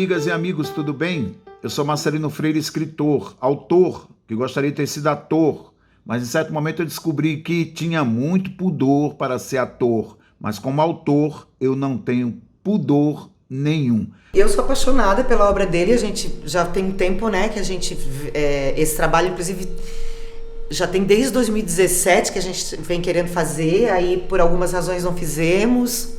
amigas e amigos, tudo bem? Eu sou Marcelino Freire, escritor, autor, que gostaria de ter sido ator, mas em certo momento eu descobri que tinha muito pudor para ser ator, mas como autor eu não tenho pudor nenhum. Eu sou apaixonada pela obra dele, a gente já tem um tempo, né, que a gente, esse trabalho, inclusive, já tem desde 2017 que a gente vem querendo fazer, aí por algumas razões não fizemos,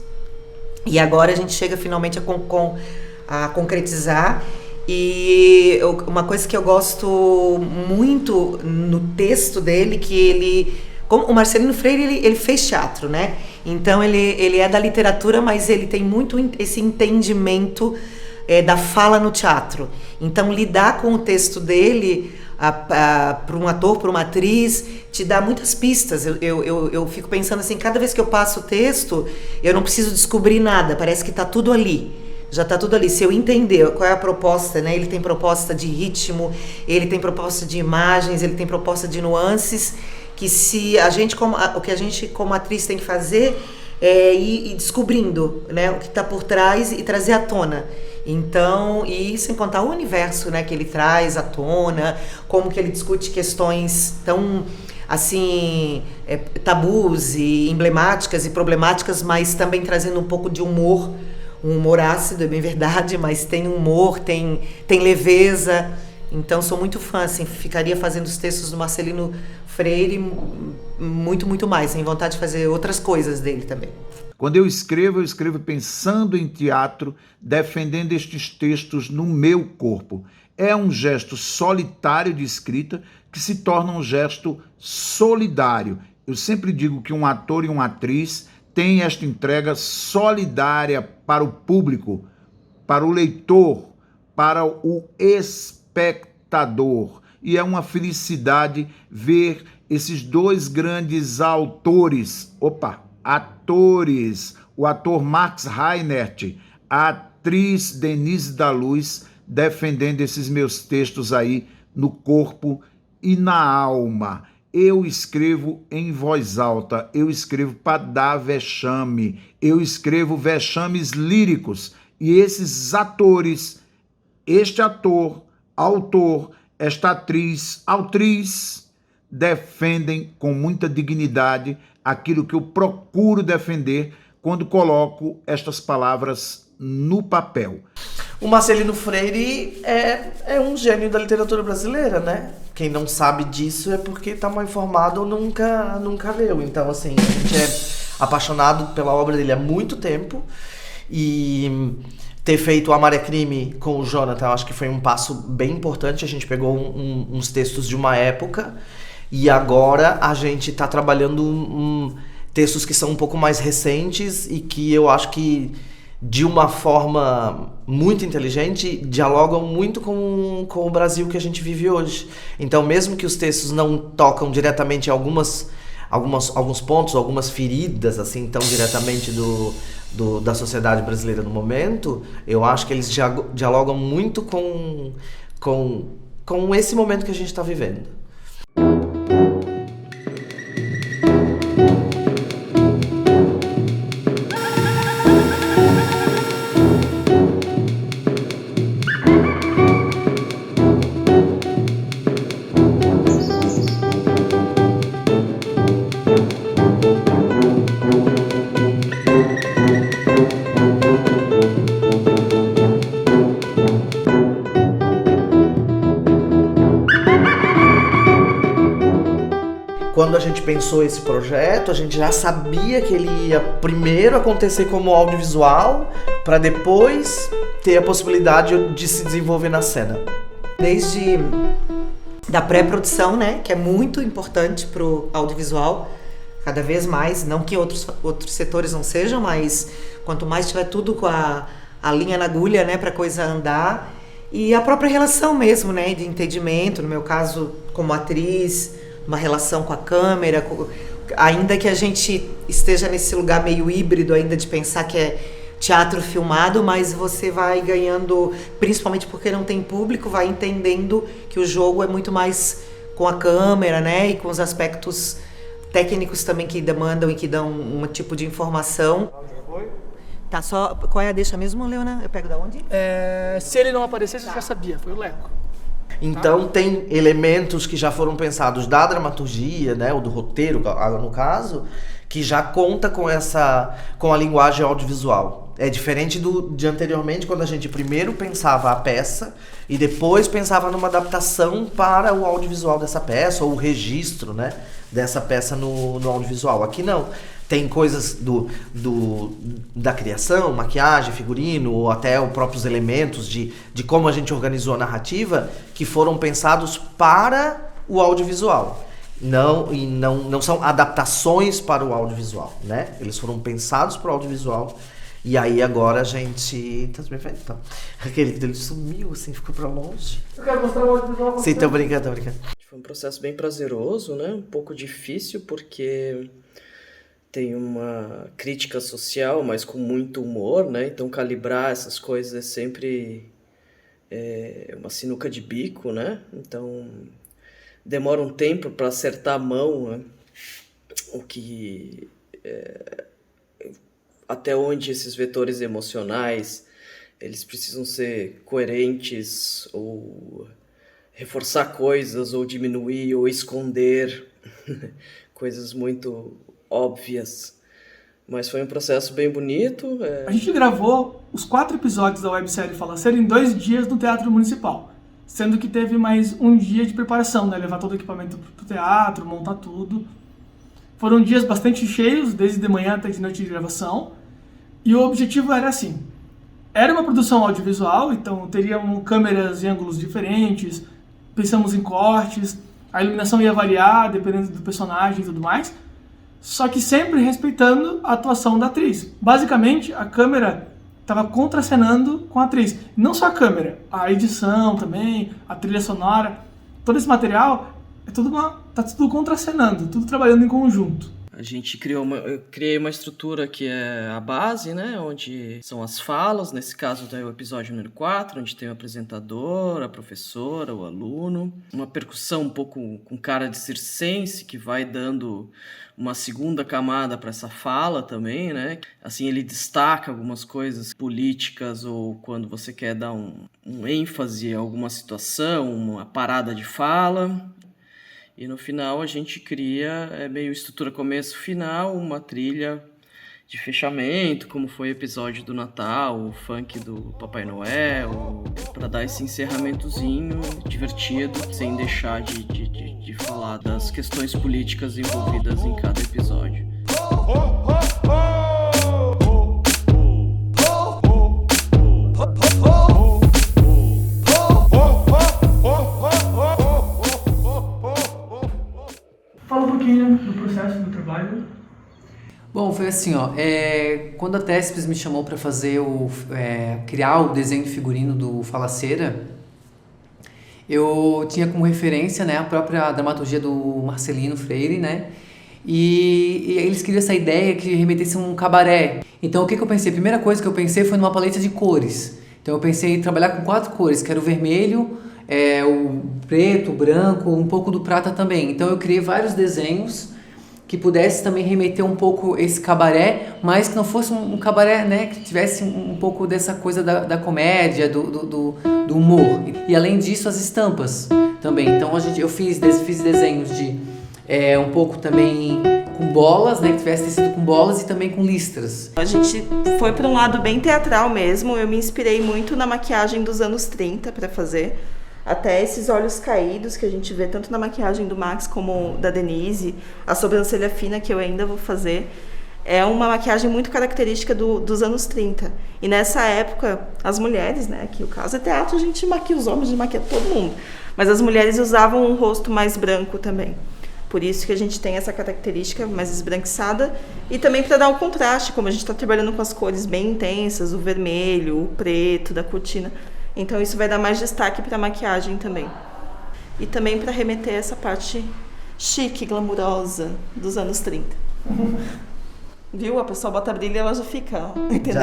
e agora a gente chega finalmente a concretizar. E uma coisa que eu gosto muito no texto dele, que ele, como o Marcelino Freire, ele fez teatro, né? Então ele é da literatura, mas ele tem muito esse entendimento da fala no teatro. Então lidar com o texto dele para um ator, para uma atriz, te dá muitas pistas. Eu fico pensando assim, cada vez que eu passo o texto, eu não preciso descobrir nada, parece que está tudo ali. Já está tudo ali. Se eu entender qual é a proposta, né? Ele tem proposta de ritmo, ele tem proposta de imagens, ele tem proposta de nuances, que se a gente, o que a gente como atriz tem que fazer é ir descobrindo, né, o que está por trás e trazer à tona. Então, e sem contar o universo, né, que ele traz à tona, como que ele discute questões tão assim, tabus e emblemáticas e problemáticas, mas também trazendo um pouco de humor. Um humor ácido, é bem verdade, mas tem humor, tem leveza. Então sou muito fã, assim, ficaria fazendo os textos do Marcelino Freire muito, muito mais. Tenho vontade de fazer outras coisas dele também. Quando eu escrevo pensando em teatro, defendendo estes textos no meu corpo. É um gesto solitário de escrita que se torna um gesto solidário. Eu sempre digo que um ator e uma atriz tem esta entrega solidária para o público, para o leitor, para o espectador. E é uma felicidade ver esses dois grandes atores, o ator Max Reinert, a atriz Denise da Luz, defendendo esses meus textos aí no corpo e na alma. Eu escrevo em voz alta, eu escrevo para dar vexame, eu escrevo vexames líricos. E esses atores, este ator, autor, esta atriz, autriz, defendem com muita dignidade aquilo que eu procuro defender quando coloco estas palavras no papel. O Marcelino Freire é um gênio da literatura brasileira, né? Quem não sabe disso é porque tá mal informado ou nunca leu. Então, assim, a gente é apaixonado pela obra dele há muito tempo. E ter feito Amar é Crime com o Jonathan, acho que foi um passo bem importante. A gente pegou uns textos de uma época e agora a gente tá trabalhando textos que são um pouco mais recentes e que eu acho que, de uma forma muito inteligente, dialogam muito com o Brasil que a gente vive hoje. Então, mesmo que os textos não tocam diretamente alguns pontos, algumas feridas, assim, tão diretamente da sociedade brasileira no momento, eu acho que eles dialogam muito com esse momento que a gente está vivendo. Quando a gente pensou esse projeto, a gente já sabia que ele ia primeiro acontecer como audiovisual, para depois ter a possibilidade de se desenvolver na cena. Desde da pré-produção, né, que é muito importante para o audiovisual, cada vez mais, não que outros setores não sejam, mas quanto mais tiver tudo com a linha na agulha, né, para a coisa andar, e a própria relação mesmo, né, de entendimento, no meu caso como atriz, uma relação com a câmera, ainda que a gente esteja nesse lugar meio híbrido ainda de pensar que é teatro filmado, mas você vai ganhando, principalmente porque não tem público, vai entendendo que o jogo é muito mais com a câmera, né, e com os aspectos técnicos também que demandam e que dão um tipo de informação. Tá, só. Qual é a deixa mesmo, Leona? Eu pego da onde? Se ele não aparecesse, você já sabia, foi o Leco. Então tem elementos que já foram pensados da dramaturgia, né, ou do roteiro, no caso, que já conta com a linguagem audiovisual. É diferente de anteriormente, quando a gente primeiro pensava a peça e depois pensava numa adaptação para o audiovisual dessa peça, ou o registro, né, dessa peça no audiovisual. Aqui não. Tem coisas da criação, maquiagem, figurino, ou até os próprios elementos de como a gente organizou a narrativa, que foram pensados para o audiovisual. Não são adaptações para o audiovisual, né? Eles foram pensados para o audiovisual. E aí agora a gente... Tá me vendo? Então, ele sumiu, assim, ficou pra longe. Eu quero mostrar o audiovisual. Sim, tô brincando. Foi um processo bem prazeroso, né? Um pouco difícil, porque tem uma crítica social, mas com muito humor, né? Então calibrar essas coisas é sempre uma sinuca de bico, né? Então demora um tempo para acertar a mão, né? O que até onde esses vetores emocionais eles precisam ser coerentes, ou reforçar coisas, ou diminuir, ou esconder coisas muito óbvias. Mas foi um processo bem bonito. A gente gravou os 4 episódios da websérie Falaceira em 2 dias no Teatro Municipal, sendo que teve mais um dia de preparação, né? Levar todo o equipamento pro teatro, montar tudo. Foram dias bastante cheios, desde de manhã até de noite de gravação, e o objetivo era assim: era uma produção audiovisual, então teríamos câmeras em ângulos diferentes, pensamos em cortes, a iluminação ia variar dependendo do personagem e tudo mais, só que sempre respeitando a atuação da atriz. Basicamente, a câmera estava contracenando com a atriz. Não só a câmera, a edição também, a trilha sonora, todo esse material, tá tudo contracenando, tudo trabalhando em conjunto. A gente eu criei uma estrutura que é a base, né? Onde são as falas, nesse caso é o episódio número 4, onde tem o apresentador, a professora, o aluno. Uma percussão um pouco com cara de circense, que vai dando uma segunda camada para essa fala também, né? Assim, ele destaca algumas coisas políticas, ou quando você quer dar um ênfase a alguma situação, uma parada de fala. E no final a gente cria meio estrutura começo-final, uma trilha de fechamento, como foi o episódio do Natal, o funk do Papai Noel, para dar esse encerramentozinho divertido, sem deixar de falar das questões políticas envolvidas em cada episódio. Fala um pouquinho do processo do trabalho. Bom, foi assim, quando a Tespes me chamou para fazer criar o desenho de figurino do Falaceira, eu tinha como referência, né, a própria dramaturgia do Marcelino Freire, né, e eles queriam essa ideia que remetesse a um cabaré. Então o que eu pensei? A primeira coisa que eu pensei foi numa paleta de cores. Então eu pensei em trabalhar com 4 cores, que era o vermelho, o preto, o branco, um pouco do prata também. Então eu criei vários desenhos que pudesse também remeter um pouco esse cabaré, mas que não fosse um cabaré, né, que tivesse um pouco dessa coisa da comédia, do humor. E além disso, as estampas também. Então eu fiz desenhos de um pouco também com bolas, né, que tivesse tecido com bolas, e também com listras. A gente foi para um lado bem teatral mesmo. Eu me inspirei muito na maquiagem dos anos 30 para fazer. Até esses olhos caídos que a gente vê tanto na maquiagem do Max como da Denise, a sobrancelha fina que eu ainda vou fazer, é uma maquiagem muito característica dos anos 30. E nessa época, as mulheres, né, que o caso é teatro, a gente maquia os homens, a gente maquia todo mundo, mas as mulheres usavam um rosto mais branco também. Por isso que a gente tem essa característica mais esbranquiçada, e também para dar o contraste, como a gente está trabalhando com as cores bem intensas, o vermelho, o preto da cortina. Então isso vai dar mais destaque para a maquiagem também. E também para remeter essa parte chique, glamurosa dos anos 30. Viu? A pessoa bota brilho e ela já fica, entendeu?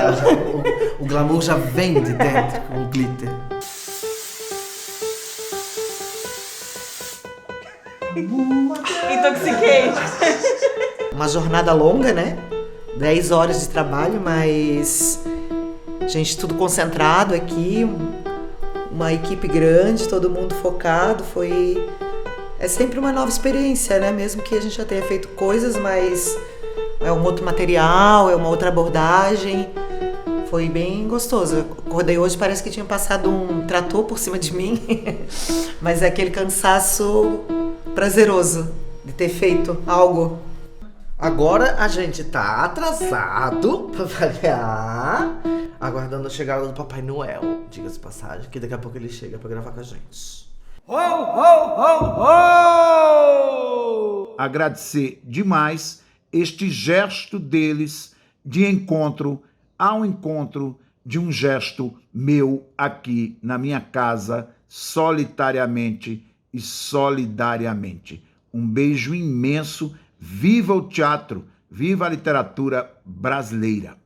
O glamour já vem de dentro, com o glitter. Intoxiquei. Uma jornada longa, né? 10 horas de trabalho, mas gente, tudo concentrado aqui, uma equipe grande, todo mundo focado, é sempre uma nova experiência, né? Mesmo que a gente já tenha feito coisas, mas é um outro material, é uma outra abordagem. Foi bem gostoso. Eu acordei hoje, parece que tinha passado um trator por cima de mim, mas é aquele cansaço prazeroso de ter feito algo. Agora a gente tá atrasado pra variar, aguardando a chegada do Papai Noel, diga-se de passagem, que daqui a pouco ele chega pra gravar com a gente. Ho, ho, ho, ho! Agradecer demais este gesto deles de encontro ao encontro de um gesto meu aqui na minha casa, solitariamente e solidariamente. Um beijo imenso. Viva o teatro, viva a literatura brasileira.